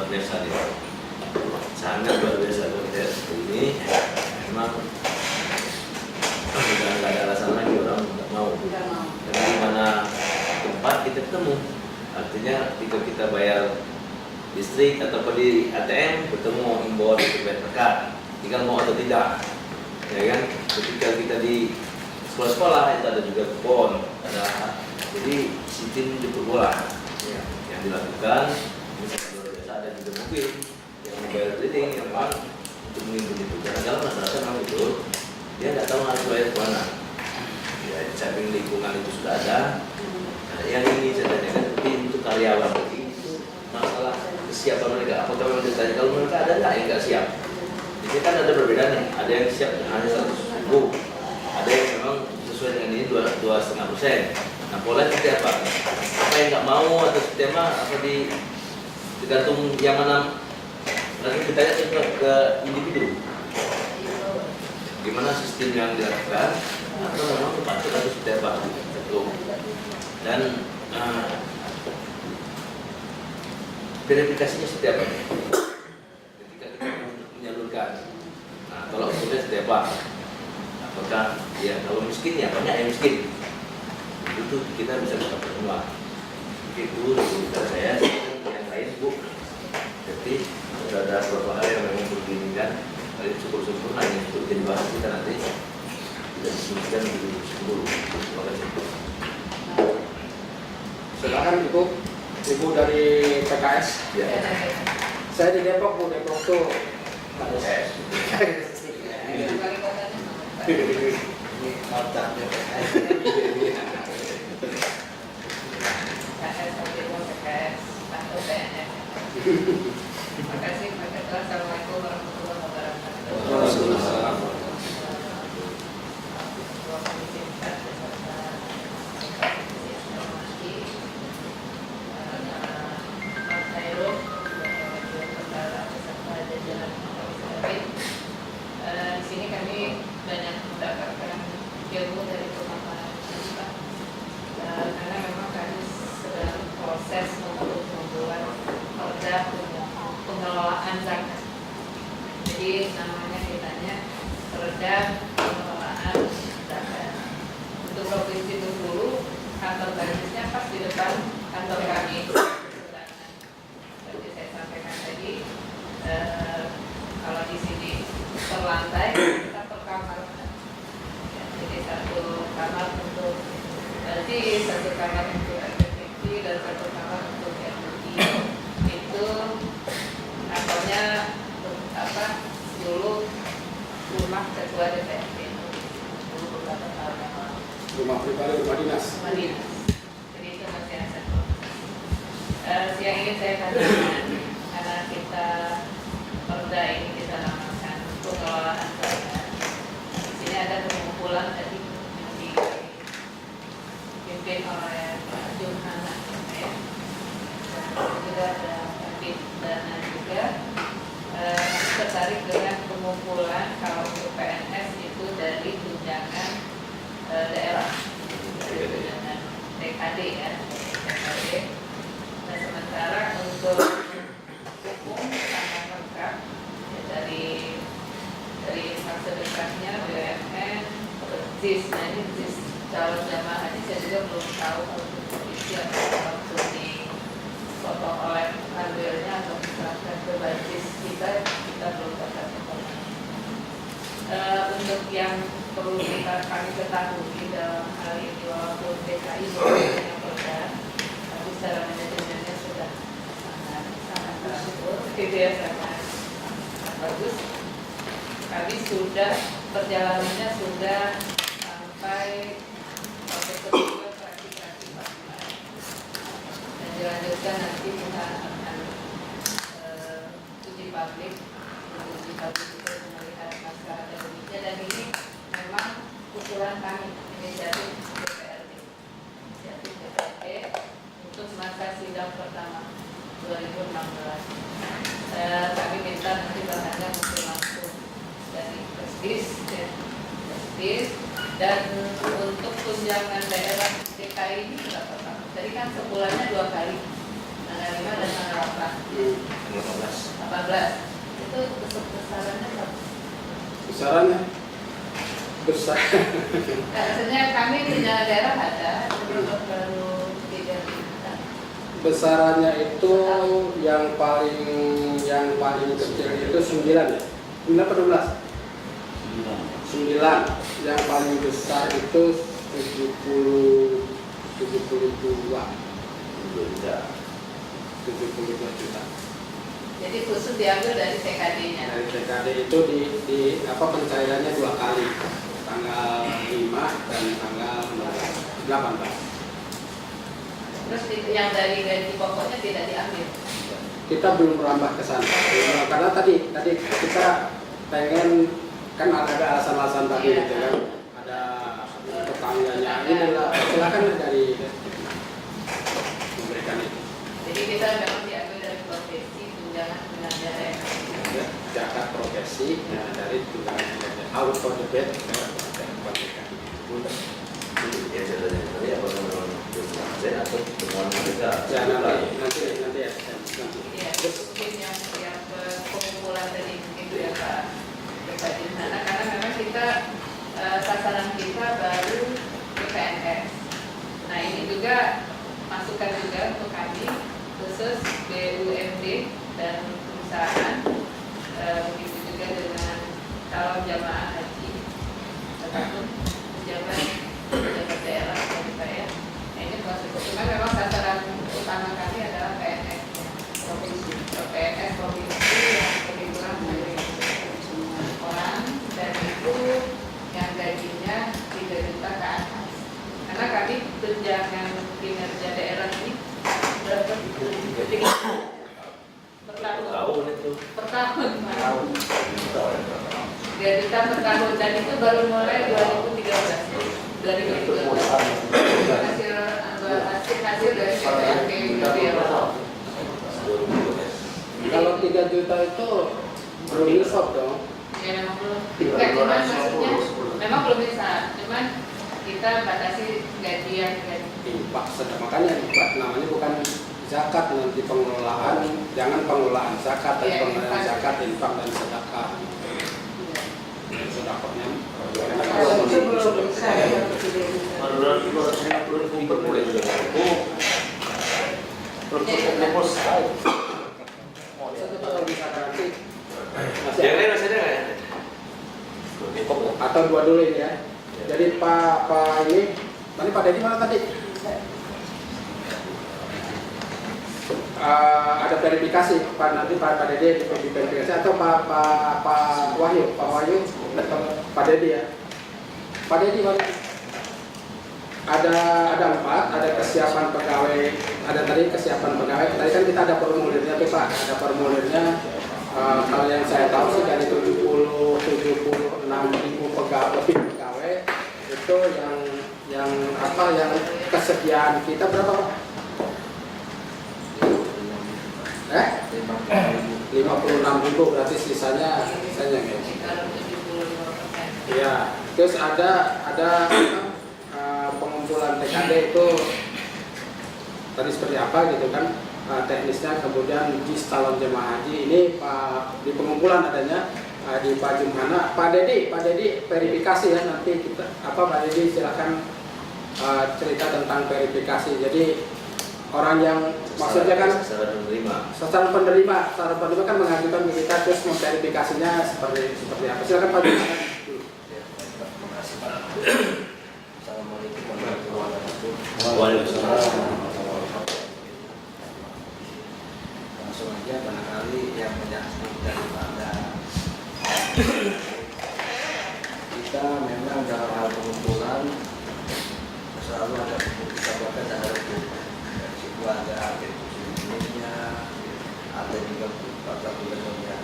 luar biasa dia, sangat luar biasa dia ini. Memang sudah nggak ada alasan lagi orang nggak mau. Karena di mana tempat kita ketemu, artinya ketika kita bayar listrik ataupun di ATM bertemu imbauan itu bayar rekat, tinggal mau atau tidak, ya kan? Ketika kita di sekolah-sekolah itu ada juga kupon, ada, jadi sistem jemput bola ya, yang dilakukan. Misalnya luar biasa, ada juga mobil yang membayar keliling yang memang untuk menghimpun itu. Karena dalam masyarakat memang itu dia nggak tahu harus bayar kemana. Ya, di samping lingkungan itu sudah ada. Nah, yang ini saya tanyakan untuk karyawan itu masalah kesiapan mereka. Apakah memang ditanya kalau mereka ada nggak yang nggak siap? Jadi kan ada perbedaan nih. Ada yang siap hanya 100.000, ada yang memang sesuai dengan ini 2,5%. Nah, pola seperti apa? Apa yang nggak mau atau tema apa tergantung yang mana. Nanti kita tanya ke individu. Gimana sistem yang dilakukan atau memang terpaksa atau seperti apa? Dan verifikasinya seperti apa? Ketika kita menyalurkan, nah kalau sudah seperti apa? Apakah ya kalau miskin ya banyak yang miskin, itu kita bisa dapat semua. Itu dari saya. Yang lain Bu, jadi sudah ada beberapa hal yang memang begini kan. Kali syukur-syukur hanya untuk jadi bahas kita nanti tidak disebutkan begitu dulu. Terima kasih. Silakan Ibu dari PKS. Ya. Saya di Depok Bu, Depok tuh PKS. Terima kasih. Assalamualaikum warahmatullahi wabarakatuh. Di sini kami banyak mendapatkan ilmu dari pemaparan Pak, karena memang kami sedang proses untuk membuat perda pengelolaan zakat. Jadi namanya kitanya perda pengelolaan zakat. Untuk provinsi Bengkulu, kantor basisnya pas di depan kantor kami. Seperti saya sampaikan tadi, kalau di sini per lantai kita per kamar. Ya, jadi satu kamar untuk basis, satu kamar untuk FPT, dan satu kamar untuk FPT. Itu namanya apa? Dulu rumah ketua DPRD. Dulu beberapa tahun yang lalu. rumah pribadi, rumah dinas. Rumah dinas. Jadi itu masih ada satu. Yang ingin saya katakan, karena kita perda ini kita namakan pengelolaan zakat. Di sini ada pengumpulan tadi yang dipimpin oleh Pak Jumhana, ya. Dan juga ada Kabit Dana juga. Tertarik dengan pengumpulan kalau untuk PNS itu dari tunjangan daerah, dari tunjangan DKD ya, DKD. Nah, sementara untuk hukum sangat lengkap ya, dari fase dekatnya BUMN, JIS. Nah ini JIS calon jamaah haji saya juga belum tahu untuk isi atau untuk dipotong oleh ambilnya atau misalkan ke JIS kita belum dapat informasi. Untuk yang perlu kami ketahui dalam hal ini, walaupun DKI punya perda, tapi secara manajemennya sudah sangat teratur, sangat bagus. Kami sudah perjalanannya sudah sampai proses kedua klasifikasi pasar, dan dilanjutkan nanti kita akan uji publik itu melihat masalah dan demikian. Dan ini memang usulan kami, inisiatif DPRD untuk masa sidang pertama 2016. Kami minta nanti bahannya mungkin langsung dari Presdis, dan untuk tunjangan daerah DKI ini berapa Pak? Jadi kan sebulannya 2 kali, tanggal 5 dan tanggal 8. itu besarannya berapa? Besarannya besar. Maksudnya kami tunjangan daerah ada, baru 3 juta. Besarannya itu yang paling kecil itu 9 ya? 9 atau 12? 9. Yang paling besar itu 72 juta. Jadi khusus diambil dari TKD-nya. Dari TKD itu di pencairannya 2 kali, tanggal 5 dan tanggal 18. Terus yang dari gaji pokoknya tidak diambil. Kita belum merambah ke sana. Karena tadi kita pengen, kan ada alasan-alasan tadi gitu kan. Ada tetangganya ini adalah silakan dari memberikan itu. Jadi kita memang diambil dari profesi tunjangan daerah. Zakat profesi dari tunjangan out for the bed Ya saya tadi apa teman-teman saya atau temuan mereka? nanti ya. Iya, mungkin yang pengumpulan tadi mungkin ya Pak Jumhana, karena memang kita sasaran kita baru PNS. Nah ini juga masukan juga untuk kami khusus BUMD dan perusahaan, begitu juga dengan calon jamaah haji ataupun pejabat daerah ya. Nah ini proses. Cuma memang sasaran utama kami adalah PNS provinsi, PNS provinsi yang kebetulan dari orang, dan itu yang gajinya 3 juta ke atas. Karena kami tunjangan kinerja daerah ini berapa? 3 Tahun itu. per tahun. 3 juta per tahun, dan itu baru mulai 2013. Hasil dari PPNP Gabriela. Kalau 3 juta itu belum insaf dong. Ya memang belum. Enggak, cuman maksudnya memang belum bisa. Cuman kita batasi gajian. Infak sedekah, makanya infak namanya bukan zakat, nanti pengelolaan, jangan pengelolaan zakat, tapi pengelolaan zakat, infak dan sedekah. Sedekahnya atau 2 dulu ini ya. Jadi Pak ini, tadi Pak Dedi mana tadi? Ada verifikasi Pak, nanti Pak Dedi diverifikasi atau Pak Wahyu, Pak Dedi ya. Pak Dedi mana? Ada 4, ada kesiapan pegawai, ada tadi kesiapan pegawai. Tadi kan kita ada formulirnya tuh Pak, ada formulirnya. Kalau yang saya tahu sih dari 76.000 pegawai itu yang kesediaan kita berapa Pak? 56.000, berarti sisanya ya. Terus ada pengumpulan TKD itu tadi seperti apa gitu kan, teknisnya. Kemudian jis calon jemaah haji ini di pengumpulan adanya di Pak Jumhana. Pak Dedi verifikasi ya, nanti kita Pak Dedi silakan cerita tentang verifikasi. Jadi orang yang maksudnya kan sasaran penerima kan mengajukan ke kita, terus memverifikasinya seperti apa. Silakan Pak Jumhana. Assalamualaikum warahmatullahi wabarakatuh. Waalaikumsalam. Langsung aja, barangkali yang menyangkut daripada kita memang dalam hal pengumpulan selalu ada kita bahkan ada dari situ ada jenisnya, ada juga pada gubernurnya.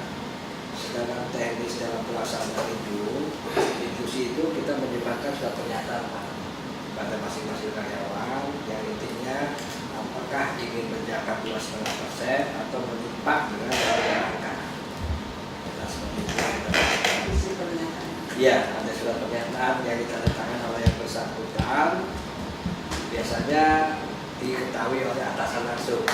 Sedangkan teknis dalam pelaksanaan institusi itu kita menyebarkan suatu pernyataan pada masing-masing karyawan yang intinya apakah ingin menjaga 2,5% atau menimpak dengan angka. Nah, seperti itu. Ya, ada surat pernyataan yang ditandatangani oleh yang bersangkutan. Biasanya diketahui oleh atasan langsung.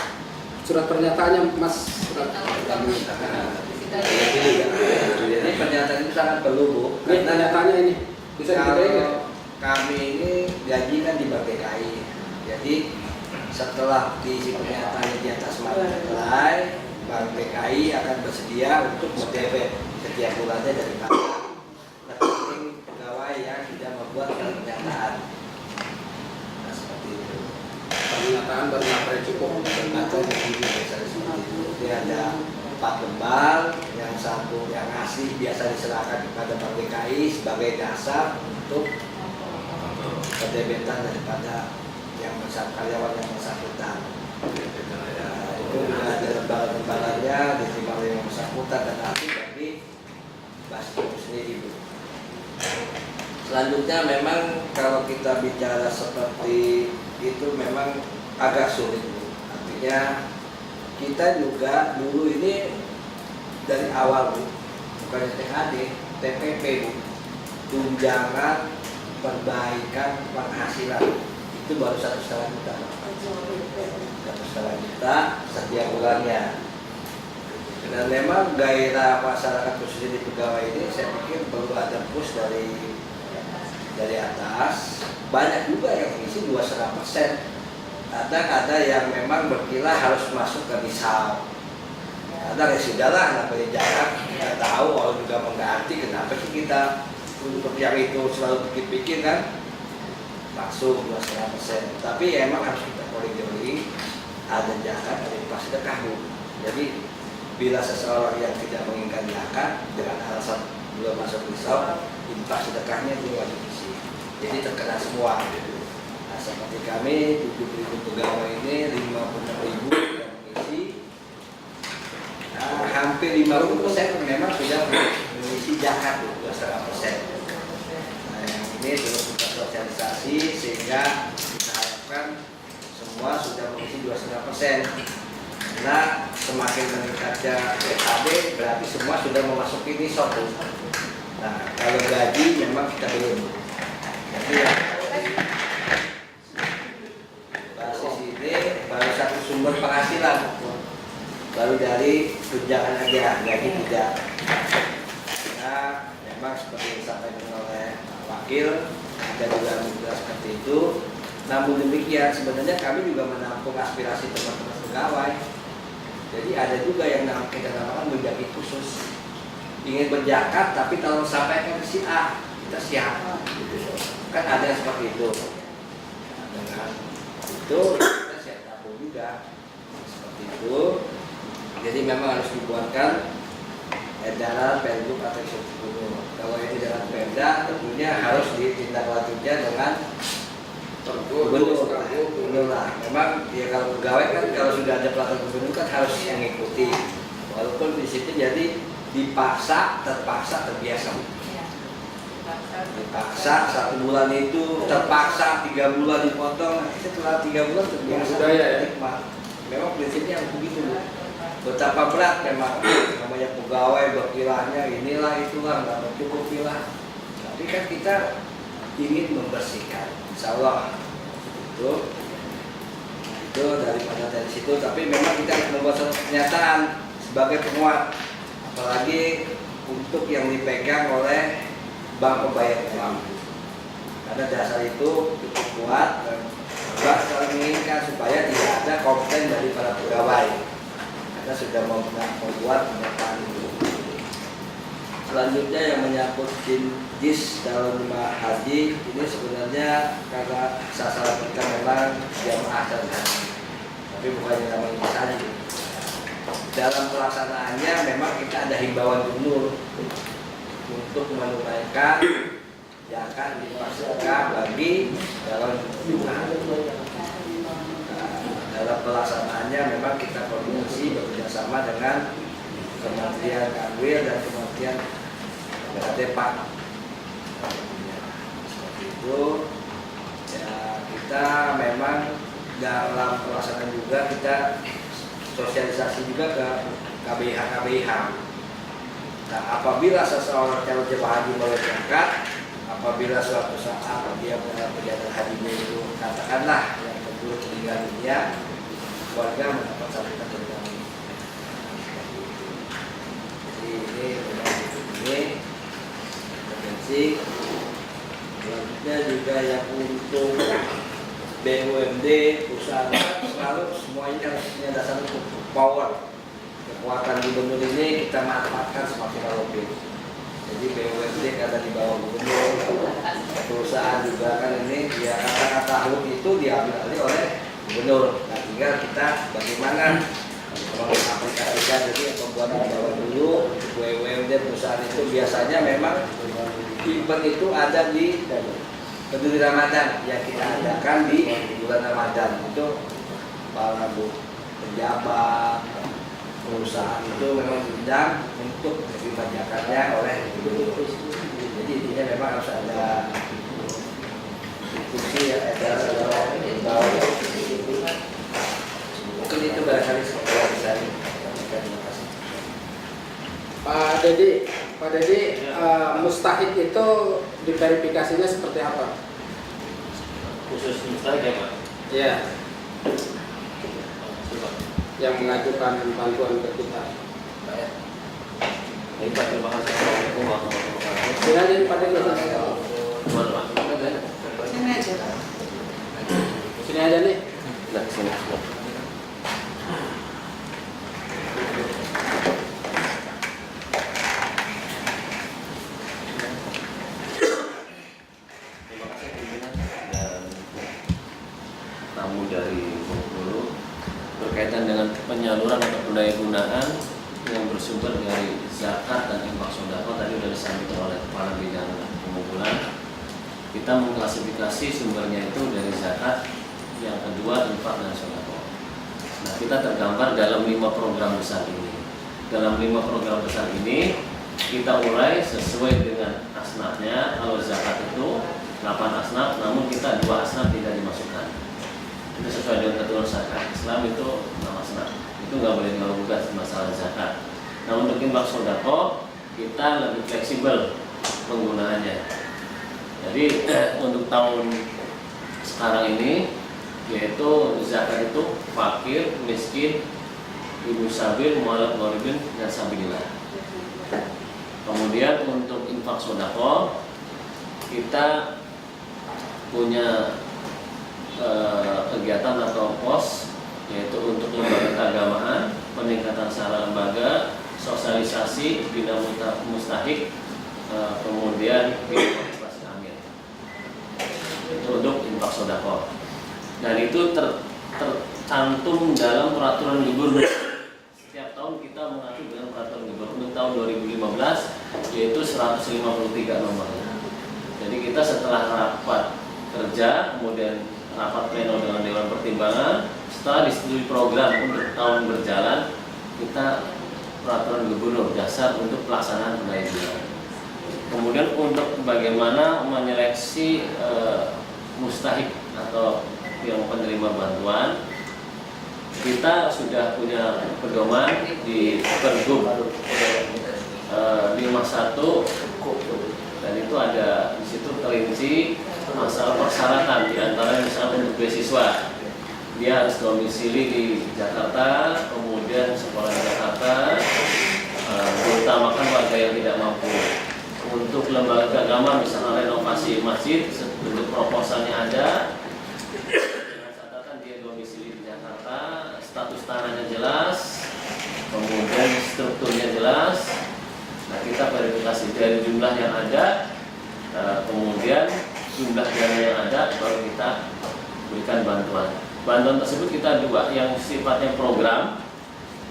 Surat pernyataannya Mas, surat Nah, Pilih ya. Jadi pernyataan itu sangat perlu, Bu. Ini pernyataannya ini bisa diberi nggak? Kalau kami ini gaji kan di KI. Jadi setelah diisi pernyataannya di atas materai, Bank DKI akan bersedia untuk mendebet setiap bulannya daripada rekening pegawai yang tidak membuat pernyataan. Nah, seperti itu. Pernyataan bermaterai cukup. Atau begini biasanya seperti itu. Jadi ada 4 lembar, yang satu yang asli biasa diserahkan kepada Bank DKI sebagai dasar untuk pendebetan daripada yang karyawan yang bersangkutan. Itu juga ada lembaran-lembarannya diterima oleh yang bersangkutan dan nanti bagi Basis itu sendiri, Bu. Selanjutnya memang kalau kita bicara seperti itu memang agak sulit, Bu. Artinya kita juga dulu ini dari awal, Bu, bukan THD, TPP, Bu, tunjangan perbaikan penghasilan itu baru 1,5 juta. 1,5 juta setiap bulannya. Dan memang gairah masyarakat khususnya di pegawai ini saya pikir perlu ada push dari atas. Banyak juga yang mengisi 2,5%. Ada yang memang berkila harus masuk ke misal. Ada ya sudahlah, namanya jarak nggak tahu kalau juga mengganti, kenapa sih kita untuk yang itu selalu pikir-pikir kan? Masuk 2,5%. Tapi ya emang harus kita koridori, ada zakat, ada infak sedekah, Bu. Jadi bila seseorang yang tidak menginginkan zakat dengan alasan belum masuk nisab, infak sedekahnya itu wajib isi. Jadi terkena semua. Nah, seperti kami 7.000 pegawai ini 56.000 yang mengisi. Nah, hampir 50% memang sudah mengisi zakat, 2,5%. Nah, yang ini terus kita sosialisasi sehingga kita harapkan semua sudah mengisi 2,5%. Nah, semakin meningkatnya PKB berarti semua sudah memasuki nisab. Nah, kalau gaji memang kita belum. Jadi ya, basis ini baru satu sumber penghasilan, baru dari tunjangan aja, gaji tidak. Nah, memang seperti yang disampaikan oleh Pak Wakil, ada juga juga seperti itu. Namun demikian sebenarnya kami juga menampung aspirasi teman-teman pegawai. Jadi ada juga yang kita namakan menjadi khusus, ingin berzakat tapi kalau sampaikan ke si A kita siap. Kan ada yang seperti itu. Nah, dengan itu kita siap tabung juga seperti itu. Jadi memang harus dibuatkan edaran Pergub atau Gubernur. Kalau ini dengan Perda tentunya harus ditindaklanjutnya dengan Gubernur lah. Memang ya kalau pegawai kan kalau sudah ada peraturan gubernur kan harus mengikuti. Walaupun di situ jadi dipaksa, terpaksa, terbiasa. Dipaksa 1 bulan itu terpaksa 3 bulan dipotong. Nanti setelah 3 bulan terbiasa. Budaya ya. Nikmat. Memang prinsipnya begitu. Betapa berat memang namanya pegawai berkilahnya inilah itulah nggak mencukupilah. Tapi kan kita ingin membersihkan, insya Allah itu daripada dari situ. Tapi memang kita harus membuat pernyataan sebagai penguat, apalagi untuk yang dipegang oleh bank pembayar uang, karena dasar itu cukup kuat dan bank selalu menginginkan supaya tidak ada komplain dari para pegawai karena sudah membuat pernyataan itu. Selanjutnya yang menyangkut JIS dalam jemaah haji ini sebenarnya karena sasaran kita memang jamaah dan haji, tapi bukannya namanya saja. Dalam pelaksanaannya memang kita ada himbauan gubernur untuk menunaikan zakat infak sedekah bagi calon jemaah. Dalam pelaksanaannya memang kita koordinasi bekerjasama dengan Kementerian Kanwil dan Kementerian Depak. Seperti itu ya, kita memang dalam pelaksanaan juga kita sosialisasi juga ke KBH. Nah, apabila seseorang calon jemaah haji mulai berangkat, apabila suatu saat dia punya perjalanan hajinya itu katakanlah yang kedua meninggal dunia, keluarga mendapat sambutan terlebih. Jadi BUMD, perusahaan selalu semuanya harus punya dasar untuk power. Kekuatan gubernur ini kita manfaatkan semaksimal mungkin. Jadi BUMD ada di bawah gubernur, perusahaan juga kan ini ya kata-kata hut itu diambil alih oleh gubernur. Nah tinggal kita bagaimana mengaplikasikan, jadi pembuat di bawah dulu BUMD perusahaan itu biasanya memang event itu ada di Peduli Ramadan yang kita adakan di bulan Ramadan. Itu para pejabat perusahaan itu memang diundang untuk dibacakannya oleh gubernur. Jadi intinya memang harus ada diskusi ya, ada mungkin itu barangkali sekolah bisa disampaikan. Terima kasih. Pak Dedi, mustahik itu diverifikasinya seperti apa? Khusus mustahik ya Pak? Ya, Coba. yang mengajukan bantuan ke kita. Baik Pak, terima kasih. Assalamualaikum warahmatullahi wabarakatuh. Sini aja Pak Dedi. Gimana Pak? Sini aja. Sini aja nih. Nah, sini. Terima kasih pimpinan dan tamu dari Bengkulu berkaitan dengan penyaluran atau pendaya gunaan yang bersumber dari zakat dan infak sedekah tadi sudah disampaikan oleh kepala bidang pengumpulan. Kita mengklasifikasi sumbernya itu dari zakat, yang kedua infak dan sedekah. Nah, kita tergambar dalam 5 program besar ini. Dalam 5 program besar ini kita urai sesuai dengan asnafnya. Kalau zakat itu 8 asnaf, namun kita 2 asnaf tidak dimasukkan. Itu sesuai dengan ketentuan syariat Islam, itu 6 asnaf. Itu nggak boleh dilakukan masalah zakat. Nah, untuk infak sedekah kita lebih fleksibel penggunaannya. Jadi untuk tahun sekarang ini yaitu zakat itu fakir, miskin, ibu sabil, mualaf, gharibin, dan sabilillah. Kemudian untuk infak sedekah kita punya kegiatan atau pos yaitu untuk lembaga keagamaan, peningkatan sarana lembaga, sosialisasi, bina mustahik, kemudian motivasi amin. Itu untuk infak sedekah. Dan itu tercantum dalam peraturan gubernur. Setiap tahun kita mengacu dengan peraturan gubernur. Untuk tahun 2015 yaitu 153 nomornya. Jadi kita setelah rapat kerja, kemudian rapat pleno dengan Dewan Pertimbangan, setelah disetujui program untuk tahun berjalan, kita peraturan gubernur dasar untuk pelaksanaan pendaya gunaan. Kemudian untuk bagaimana menyeleksi mustahik atau yang penerima bantuan, kita sudah punya pedoman di Pergub 51 dan itu ada di situ terinci masalah persyaratan, diantaranya misalnya untuk beasiswa dia harus domisili di Jakarta, kemudian sekolah di Jakarta, diutamakan warga yang tidak mampu. Untuk lembaga keagamaan misalnya renovasi masjid, bentuk proposalnya ada dengan catatan dia domisili di Jakarta, status tanahnya jelas, kemudian strukturnya jelas. Nah, kita verifikasi dari jumlah yang ada, kemudian jumlah dana yang ada, baru kita berikan bantuan. Bantuan tersebut kita dua, yang sifatnya program,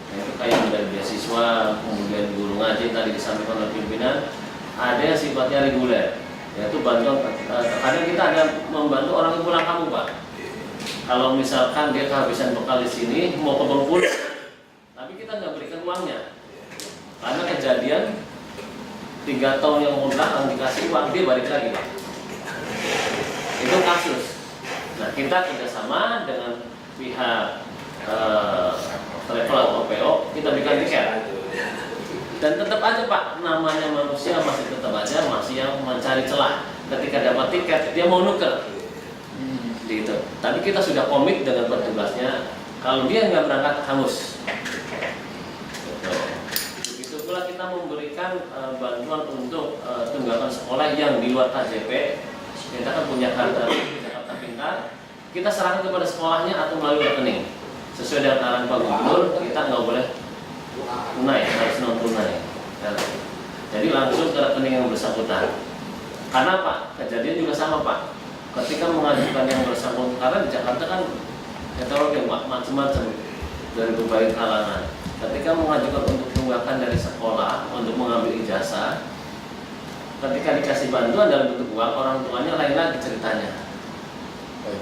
yaitu kayak dari beasiswa, kemudian guru ngaji tadi disampaikan oleh pimpinan. Ada yang sifatnya reguler, yaitu bantuan. Kadang kita ada membantu orang yang pulang kampung, Pak. Kalau misalkan dia kehabisan bekal di sini, mau ke Bengkulu, tapi kita nggak berikan uangnya, karena kejadian 3 tahun yang belakang dikasih uang, dia balik lagi, Pak. Itu kasus. Nah, kita kerjasama dengan pihak travel atau PO, kita berikan tiket. Dan tetap aja Pak, namanya manusia masih tetap aja masih yang mencari celah. Ketika dapat tiket, dia mau nuker. Gitu. Tapi kita sudah komit dengan petugasnya. Kalau dia nggak berangkat, hangus. Begitu pula kita memberikan bantuan untuk tunggakan sekolah yang di luar KJP. Kita kan punya kartu Jakarta Pintar. kita serahkan kepada sekolahnya atau melalui rekening. Sesuai dengan arahan Pak Gubernur, kita nggak boleh tunai, harus non tunai. Jadi langsung ke rekening yang bersangkutan. Karena Pak, kejadian juga sama Pak. Ketika mengajukan yang bersangkutan, karena di Jakarta kan heterogen Pak, macam-macam dari berbagai kalangan. Ketika mengajukan untuk tunggakan dari sekolah untuk mengambil ijazah, ketika dikasih bantuan dalam bentuk uang, orang tuanya lain lagi ceritanya.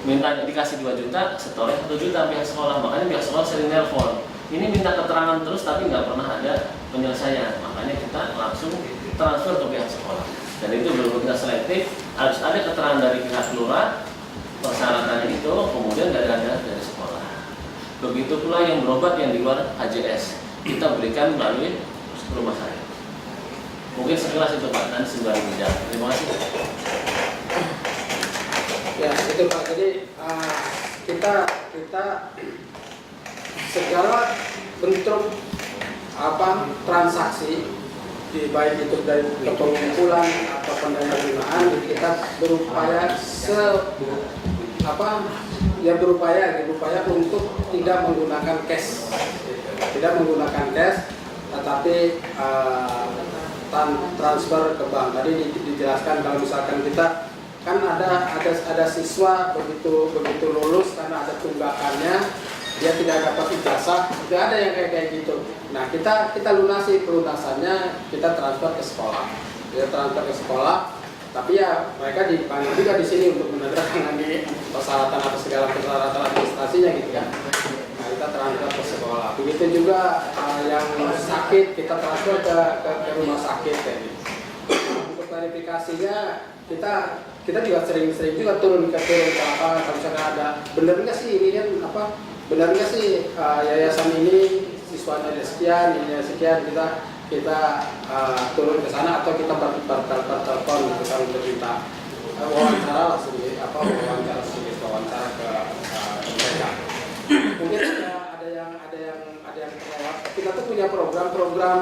Minta dikasih 2 juta, setornya 1 juta pihak sekolah. Makanya pihak sekolah sering nelpon. Ini minta keterangan terus tapi nggak pernah ada penyelesaian. Makanya kita langsung transfer ke pihak sekolah. Dan itu belum kita selektif, harus ada keterangan dari pihak lurah, persyaratannya itu, kemudian ada dari sekolah. Begitu pula yang berobat yang di luar HJS, kita berikan melalui rumah sakit. Mungkin sekilas itu Pak, dan sembari menjawab. Terima kasih. Ya itu Pak, jadi kita segala bentuk transaksi baik itu dari pengumpulan atau pendanaan kita berupaya berupaya untuk tidak menggunakan cash, tetapi transfer ke bank. Tadi dijelaskan kalau misalkan kita kan ada siswa begitu lulus karena ada tunggakannya dia tidak dapat ijazah, tidak ada yang kayak gitu. Nah kita lunasi pelunasannya, kita transfer ke sekolah, tapi ya mereka dipanggil juga di sini untuk menandatangani persyaratan atau segala persyaratan administrasinya gitu kan. Nah kita transfer ke sekolah. Begitu juga yang sakit kita transfer ke rumah sakit kayak gitu. Untuk klarifikasinya kita juga sering juga turun ke lapangan kalau misalkan ada bener nggak sih ini kan benar nggak sih yayasan ini siswanya ada sekian, ini sekian, kita turun ke sana atau kita bertelepon kita untuk minta wawancara mereka. Mungkin ada yang terlewat. Kita tuh punya program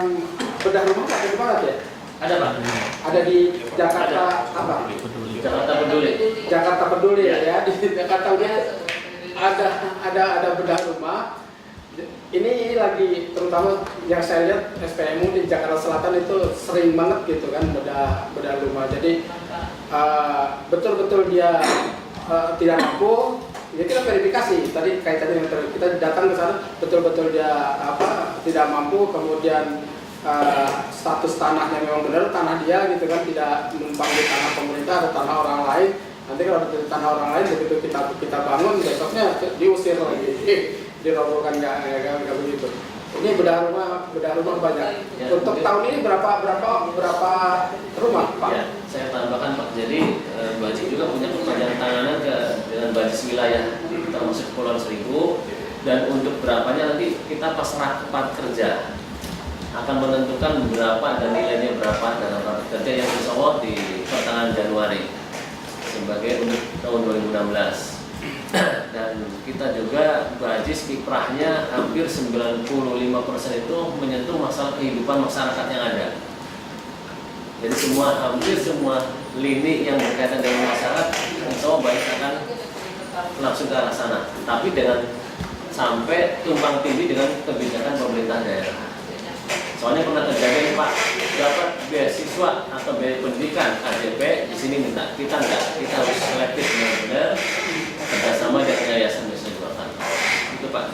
bedah rumah ada di mana ya? Ada Pak? Ada di Jakarta apa? Jakarta Peduli ya. Di Jakarta ada bedah rumah. Ini lagi terutama yang saya lihat SPMU di Jakarta Selatan itu sering banget gitu kan bedah rumah. Jadi betul-betul dia tidak mampu. Ya kita verifikasi tadi kaitannya dengan kita datang ke sana betul-betul dia tidak mampu, kemudian status tanahnya memang benar tanah dia gitu kan, tidak numpang di tanah pemerintah atau tanah orang lain. Nanti kalau di tanah orang lain begitu kita bangun besoknya diusir lagi, dirobohkan nggak begitu. Ini bedah rumah banyak. Ya, untuk tahun ini berapa rumah Pak? Ya, saya tambahkan Pak. Jadi Bajis juga punya perpanjangan tanganan dengan Bajis wilayah termasuk Kepulauan Seribu, dan untuk berapanya nanti kita pasrah tempat kerja akan menentukan berapa dan nilainya berapa dalam rapat kerja yang insya Allah di pertengahan Januari sebagai untuk tahun 2016. Dan kita juga Bajis kiprahnya hampir 95% itu menyentuh masalah kehidupan masyarakat yang ada. Jadi hampir semua lini yang berkaitan dengan masyarakat insya Allah Bajis akan langsung ke arah sana. Tapi dengan sampai tumpang tindih dengan kebijakan pemerintah daerah. Soalnya pernah terjadi Pak, dapat beasiswa atau biaya pendidikan KJP di sini minta, kita enggak, kita harus selektif benar-benar kerjasama dengan yayasan Desa Jualan. Itu Pak.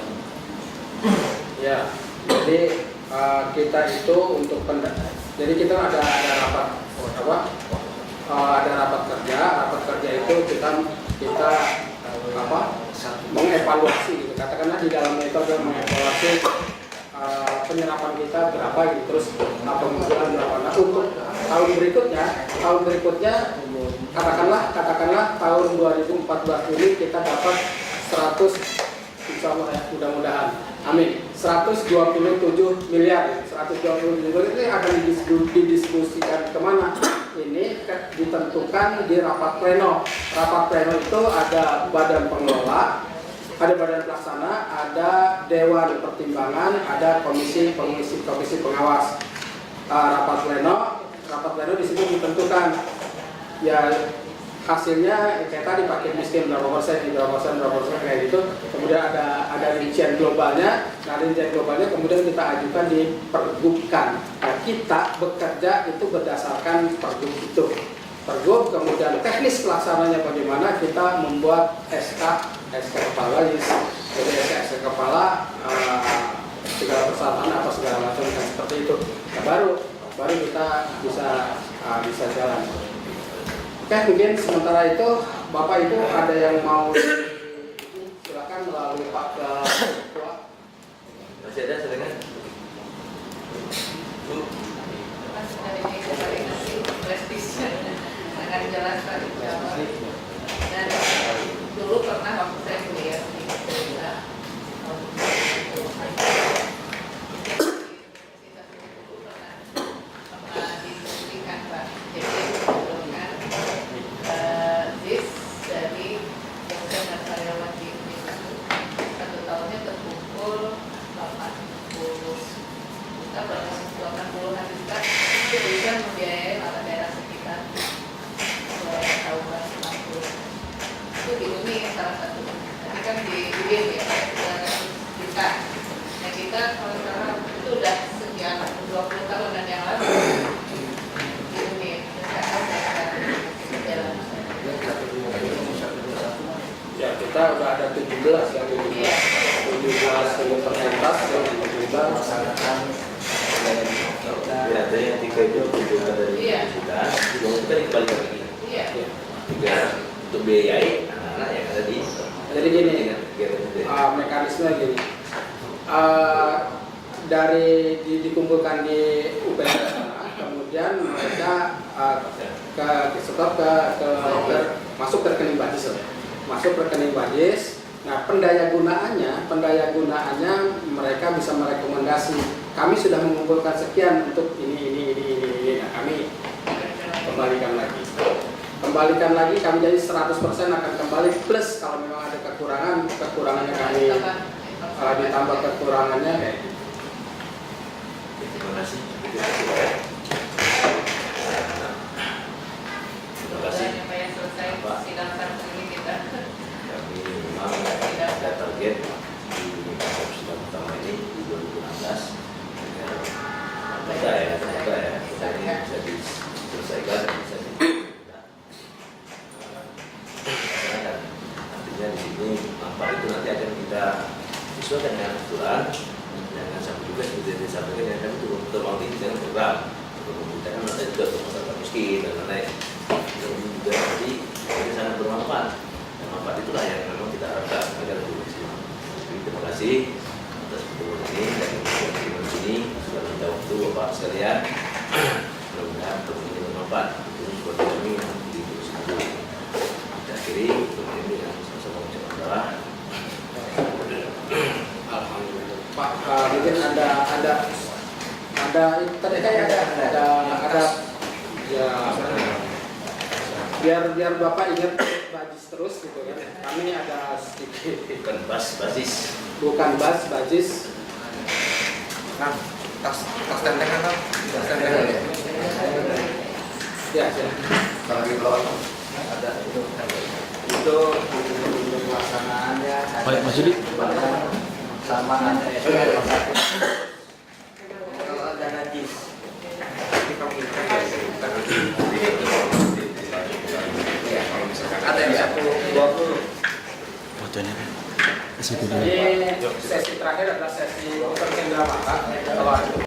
Ya, jadi kita itu untuk jadi kita ada rapat ada rapat kerja itu kita mengevaluasi gitu. Katakanlah di dalam metode mengevaluasi penyerapan kita berapa gitu, terus pengumpulan berapa. Nah untuk tahun berikutnya katakanlah tahun 2014 ini kita dapat 100, insya Allah ya, mudah-mudahan, amin, 127 miliar. 127 miliar itu akan didiskusikan kemana? Ini ditentukan di rapat pleno. Rapat pleno itu ada badan pengelola, ada badan pelaksana, ada dewan pertimbangan, ada komisi pengawas. Rapat pleno di situ ditentukan ya hasilnya kayak tadi paket miskin berapa persen kayak gitu. Kemudian ada rincian globalnya. Nah, rincian globalnya kemudian kita ajukan di pergubkan. Nah, kita bekerja itu berdasarkan pergub itu. Pergub, kemudian teknis pelaksananya bagaimana, kita membuat SK kepala, jadi SK kepala, segala persyaratan apa segala macam seperti itu. Nah, baru kita bisa jalan. Oke, mungkin sementara itu Bapak itu ada yang mau silakan melalui Pak Ketua. Masih ada silakan. Mas dari koordinasi prestis sangat jelas Pak Jawa. Dan dulu pernah waktu saya kuliah di Jawa, pernah diskusikan Pak. Jadi mengumpulkan this dari yang saya karyawan di satu tahunnya terkumpul 80 juta, 80-an juta itu bisa membiayai mata daerah sekitar 2 tahunan 60 itu di Uni salah satu. Tapi kan di UIN ya 200 juta. Nah kita kalau sekarang itu udah sekian 20 tahunan yang lalu di Uni. Sekarang saya jalan. Ya, kita udah ada 17 yang ini. Iya. 17 universitas yang kita melaksanakan Ya, ada yang 3 itu juga dari Iya. universitas, uang itu kan dikembalikan lagi. Iya. 3 untuk biayai anak-anak yang ada di. Jadi gini, kegiatan itu. mekanisme gini. Dikumpulkan di UPN, kemudian mereka masuk ke rekening BAJIS. Masuk ke rekening BAJIS. Nah, pendaya gunaannya mereka bisa merekomendasi. Kami sudah mengumpulkan sekian untuk ini. Nah, kami kembalikan lagi. Kami jadi 100% akan kembali, plus kalau memang ada kekurangannya kami ditambah kekurangannya kayak gitu. Terima kasih. Terima kasih. Apa yang selesai sidang satu ini kita Kami memang ada target di sidang pertama ini di 2016. Semoga ya, ini bisa diselesaikan, bisa artinya di sini manfaat itu nanti akan kita sesuaikan dengan aturan. Jangan sampai juga seperti yang disampaikan yang kami terbang tinggi dengan program. Kita kan ada juga untuk masyarakat miskin dan lain-lain. Dan ini juga nanti ini sangat bermanfaat. Dan manfaat itulah yang memang kita harapkan agar lebih maksimal. Jadi terima kasih atas pertemuan ini dan pertemuan ini sudah minta waktu Bapak sekalian. Mudah-mudahan pertemuan ini bermanfaat. Itu buat kami yang di Kursi Kudu. Kita akhiri pertemuan ini dengan sama-sama ucapan doa. Alhamdulillah. Pak, mungkin ada tadi kayak ada ya biar Bapak ingat BAJIS terus gitu kan. Kami ada sedikit Bukan basis. bukan BAJIS. Nah, tas tendengan kan? Tas tendengan ya? Ya. Kalau di bawah ada itu. Itu untuk pelaksanaannya. Baik, Mas Yudi. Sama ada SK kalau ada najis. Ada yang 120. Fotonya kan. Ini sesi terakhir adalah sesi open cendera mata. Kalau